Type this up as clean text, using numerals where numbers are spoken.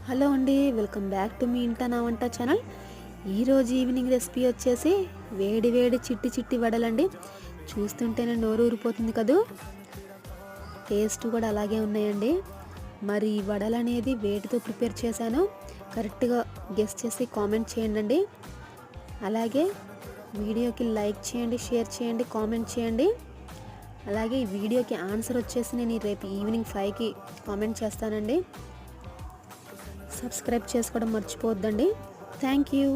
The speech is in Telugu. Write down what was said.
హలో అండి, వెల్కమ్ బ్యాక్ టు మీ ఇంట నా వంట ఛానల్. ఈరోజు ఈవినింగ్ రెసిపీ వచ్చేసి వేడి వేడి చిట్టి చిట్టి వడలండి. చూస్తుంటేనే నోరు ఊరిపోతుంది కదూ. టేస్ట్ కూడా అలాగే ఉన్నాయండి. మరి ఈ వడలు అనేది వేటితో ప్రిపేర్ చేశానో కరెక్ట్గా గెస్ చేసి కామెంట్ చేయండి. అలాగే వీడియోకి లైక్ చేయండి, షేర్ చేయండి, కామెంట్ చేయండి. అలాగే ఈ వీడియోకి ఆన్సర్ వచ్చేసి నేను రేపు ఈవినింగ్ 5కి కామెంట్ చేస్తానండి. సబ్స్క్రైబ్ చేసుకోవడం మర్చిపోవద్దండి. Thank you.